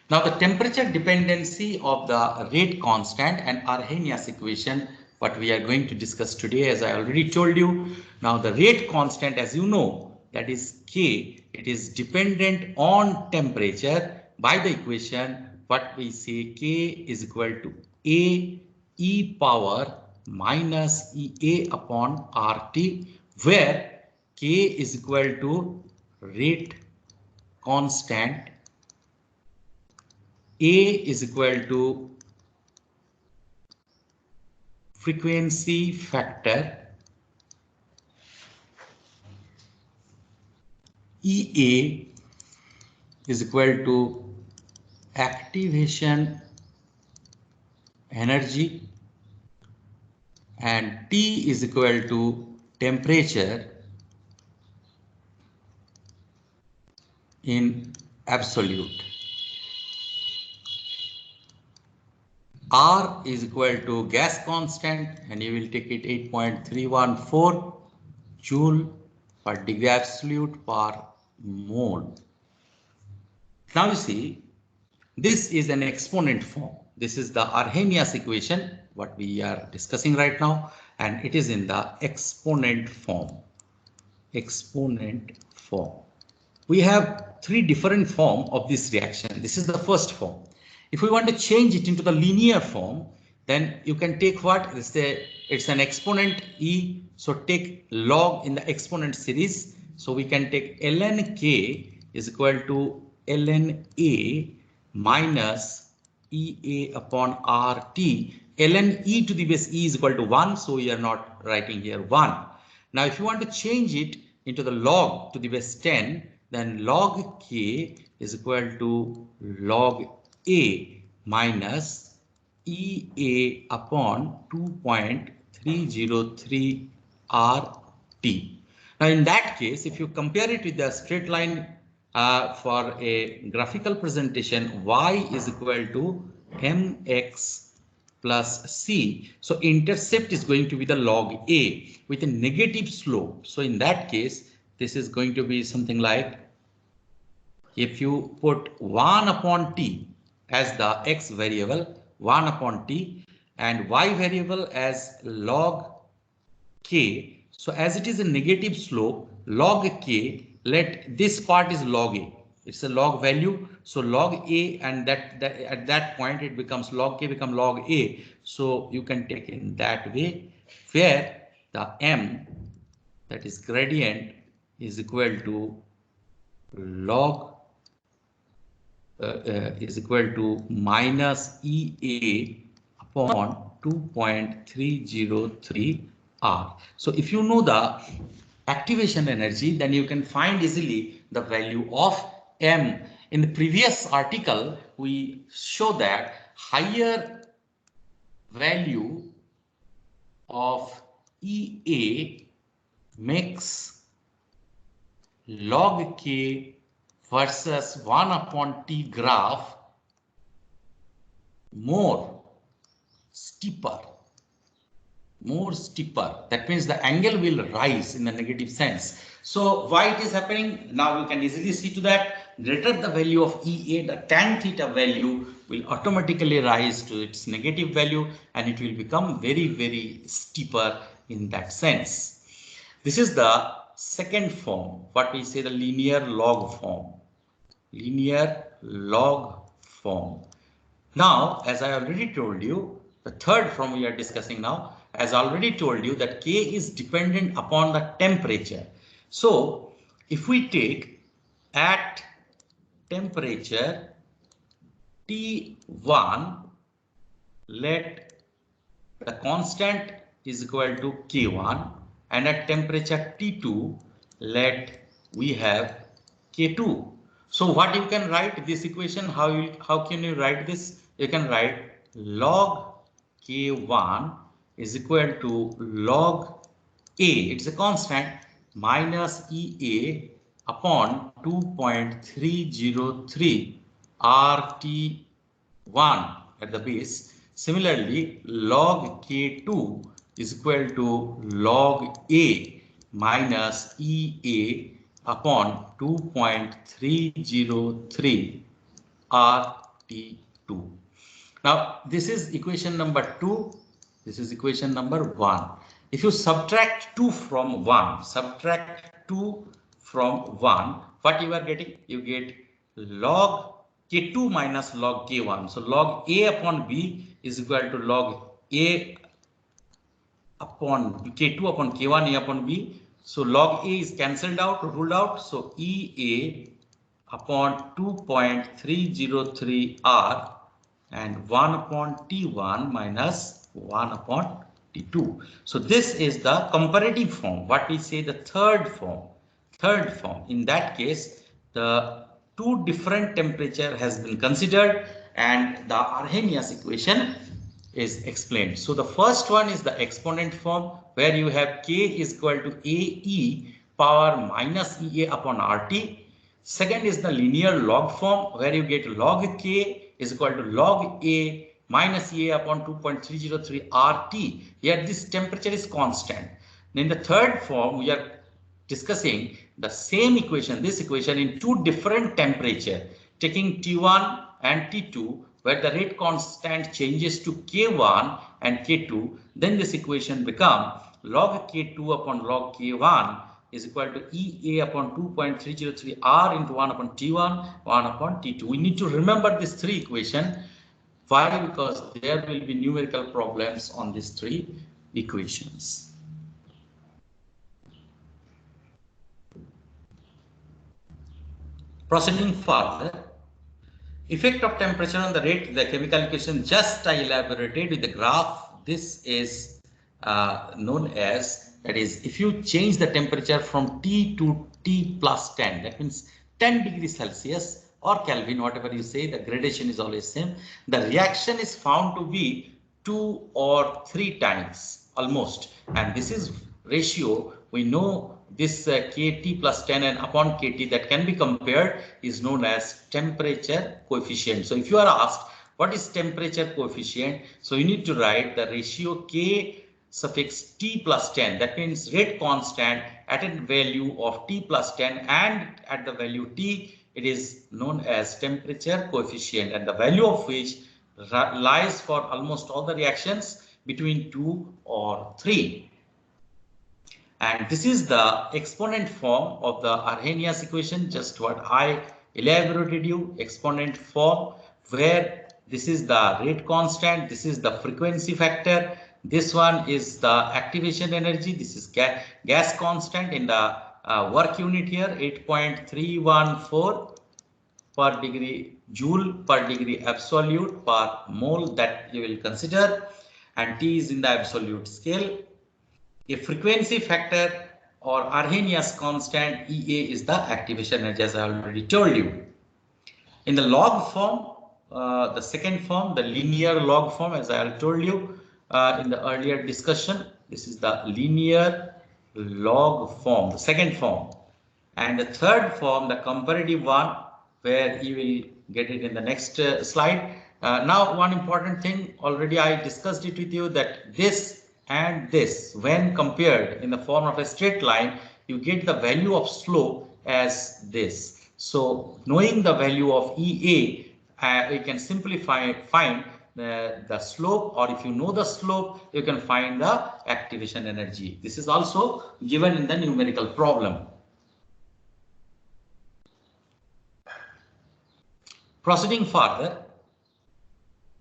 Now the temperature dependency of the rate constant and Arrhenius equation, what we are going to discuss today, as I already told you. Now the rate constant, as you know, that is K, it is dependent on temperature. By the equation, what we say, K is equal to A e power minus EA upon RT, where K is equal to rate constant, A is equal to frequency factor, EA is equal to activation energy, and T is equal to temperature in absolute. R is equal to gas constant, and you will take it 8.314 joule per degree absolute per mole. Now you see, this is an exponent form. This is the Arrhenius equation, what we are discussing right now, and it is in the exponent form. Exponent form. We have three different forms of this reaction. This is the first form. If we want to change it into the linear form, then you can take what? It's an exponent E. So take log in the exponent series. So we can take ln K is equal to ln A minus EA upon RT. Ln E to the base E is equal to 1. So we are not writing here 1. Now if you want to change it into the log to the base 10, then log K is equal to log A minus EA upon 2.303 RT. Now in that case, if you compare it with the straight line for a graphical presentation, y is equal to mx plus c. So intercept is going to be the log A with a negative slope. So in that case, this is going to be something like, if you put 1 upon t as the x variable, 1 upon t, and y variable as log k. So as it is a negative slope, log k, let this part is log a. It's a log value. So log a, and that at that point it becomes log k become log a. So you can take in that way, where the m, that is gradient, is equal to log is equal to minus EA upon 2.303 R. So if you know the activation energy, then you can find easily the value of M. In the previous article, we show that higher value of EA makes log K versus 1 upon T graph more steeper. That means the angle will rise in the negative sense. So why it is happening? Now you can easily see to that. Greater the value of EA, the tan theta value will automatically rise to its negative value, and it will become very, very steeper in that sense. This is the second form, what we say the linear log form. Linear log form. Now, as I already told you, the third form we are discussing now, as I already told you, that K is dependent upon the temperature. So if we take at temperature T1, let the constant is equal to K1, and at temperature T2, let we have K2. So what you can write this equation, how can you write this? You can write log K1 is equal to log A, it's a constant, minus EA upon 2.303 RT1 at the base. Similarly, log K2 is equal to log A minus EA upon 2.303 RT. T2. Now this is equation number 2. This is equation number 1. If you subtract 2 from 1, what you are getting? You get log K2 minus log K1. So log A upon B is equal to log A upon K2 upon K1 A upon B. So log A is cancelled out, ruled out. So EA upon 2.303 R and 1 upon T1 minus 1 upon T2. So this is the comparative form. What we say the third form. In that case, the two different temperature has been considered and the Arrhenius equation is explained. So the first one is the exponent form where you have K is equal to AE power minus EA upon RT. Second is the linear log form where you get log K is equal to log A minus EA upon 2.303 RT. Here this temperature is constant. In the third form, we are discussing the same equation, this equation in two different temperature, taking T1 and T2, where the rate constant changes to K1 and K2. Then this equation become log K2 upon log K1 is equal to EA upon 2.303 R into 1 upon T1, 1 upon T2. We need to remember these three equations. Why? Because there will be numerical problems on these three equations. Proceeding further, effect of temperature on the rate, the chemical equation just I elaborated with the graph. This is known as, that is, if you change the temperature from T to T plus 10, that means 10 degrees Celsius or Kelvin, whatever you say, the gradation is always same. The reaction is found to be 2 or 3 times almost, and this is ratio. We know this KT plus 10 and upon KT that can be compared is known as temperature coefficient. So if you are asked what is temperature coefficient, so you need to write the ratio K suffix T plus 10. That means rate constant at a value of T plus 10 and at the value T, it is known as temperature coefficient, and the value of which lies for almost all the reactions between 2 or 3. And this is the exponent form of the Arrhenius equation, just what I elaborated you, exponent form, where this is the rate constant, this is the frequency factor, this one is the activation energy, this is gas constant in the work unit here, 8.314 per degree joule per degree absolute per mole that you will consider, and T is in the absolute scale. A frequency factor or Arrhenius constant EA is the activation energy, as I already told you. In the log form, the second form, the linear log form, as I told you in the earlier discussion, this is the linear log form, the second form. And the third form, the comparative one, where you will get it in the next slide. Now, one important thing, already I discussed it with you, that this and this, when compared in the form of a straight line, you get the value of slope as this. So knowing the value of EA, we can simply find the slope, or if you know the slope, you can find the activation energy. This is also given in the numerical problem. Proceeding further,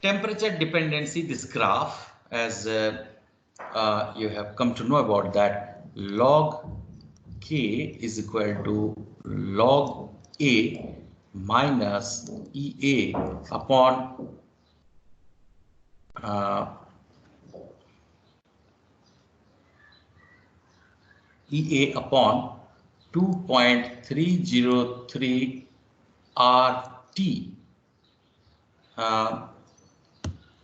temperature dependency, this graph, as you have come to know about that, log K is equal to log A minus EA upon EA upon 2.303 RT.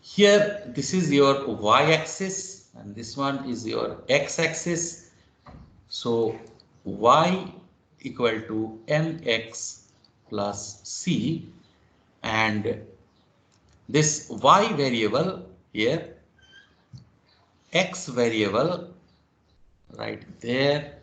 Here, this is your y-axis and this one is your x-axis. So y equal to mx plus c, and this y variable here, x variable right there,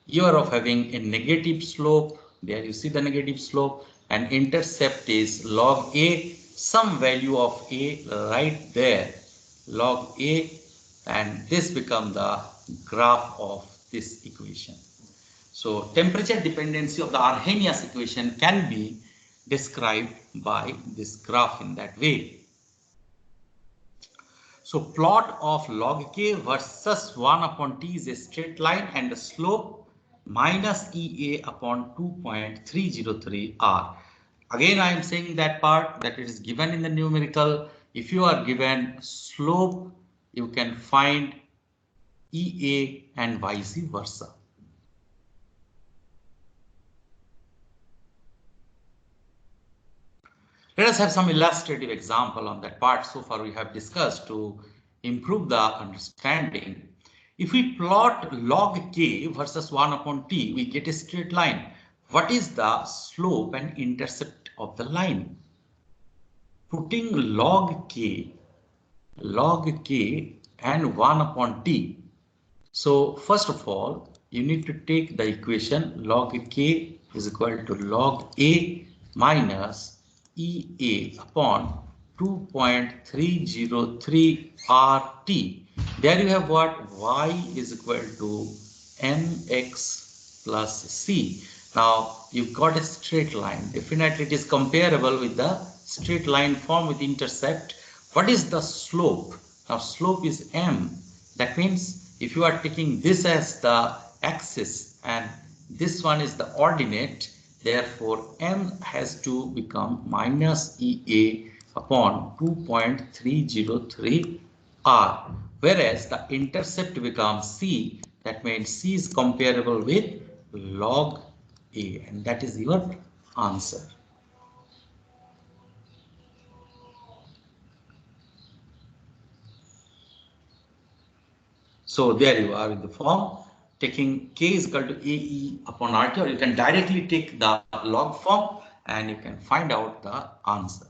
you are of having a negative slope. There you see the negative slope, and intercept is log A, some value of A right there, log A, and this becomes the graph of this equation. So temperature dependency of the Arrhenius equation can be described by this graph in that way. So plot of log K versus 1 upon T is a straight line and the slope minus EA upon 2.303 R. Again, I am saying that part that it is given in the numerical. If you are given slope, you can find EA and vice versa. Let us have some illustrative example on that part. So far we have discussed to improve the understanding. If we plot log K versus 1 upon T, we get a straight line. What is the slope and intercept of the line? Putting log K and 1 upon T. So first of all, you need to take the equation log K is equal to log A minus EA upon 2.303 RT. There you have what? Y is equal to mx plus c. Now you've got a straight line. Definitely it is comparable with the straight line form with intercept. What is the slope? Now slope is m. That means if you are taking this as the axis and this one is the ordinate, therefore m has to become minus EA upon 2.303 R, whereas the intercept becomes c. That means c is comparable with log A, and that is your answer. So there you are in the form, taking K is equal to AE upon RT, or you can directly take the log form and you can find out the answer.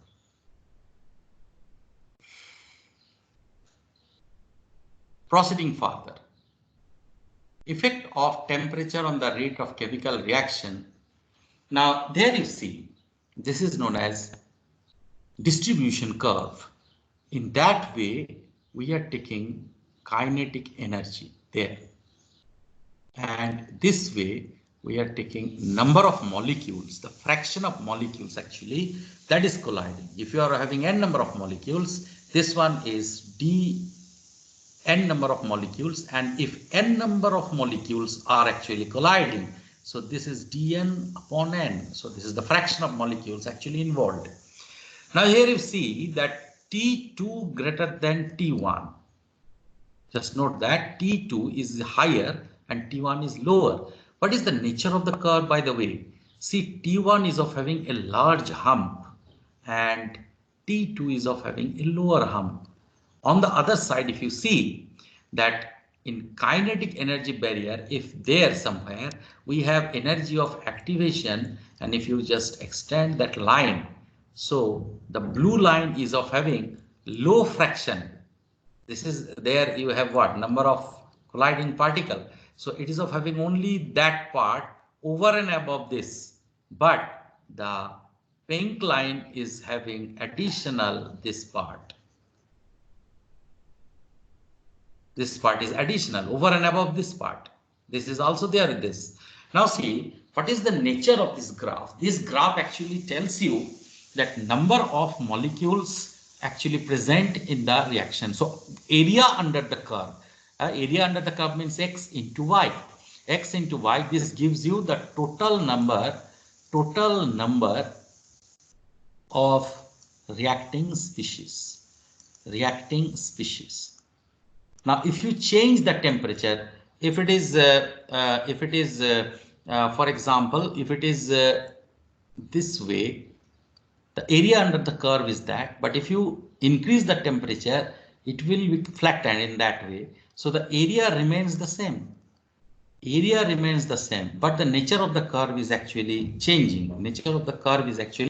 Proceeding further. Effect of temperature on the rate of chemical reaction. Now there you see, this is known as distribution curve. In that way, we are taking kinetic energy there. And this way, we are taking number of molecules, the fraction of molecules actually that is colliding. If you are having n number of molecules, this one is d n number of molecules, and if n number of molecules are actually colliding, so this is dn upon n. So this is the fraction of molecules actually involved. Now here you see that T2 greater than T1. Just note that T2 is higher and T1 is lower. What is the nature of the curve, by the way? See, T1 is of having a large hump and T2 is of having a lower hump. On the other side, if you see that in kinetic energy barrier, if there somewhere we have energy of activation, and if you just extend that line, so the blue line is of having low fraction. This is there you have what? Number of colliding particle. So it is of having only that part over and above this, but the pink line is having additional this part. This part is additional over and above this part. This is also there in this. Now see, what is the nature of this graph? This graph actually tells you that number of molecules actually present in the reaction. So area under the curve. Area under the curve means x into y. X into y, this gives you the total number of reacting species. Now, if you change the temperature, if it is, for example, if it is this way, the area under the curve is that. But if you increase the temperature, it will be flattened in that way. So the area remains the same. But the nature of the curve is actually changing. Nature of the curve is actually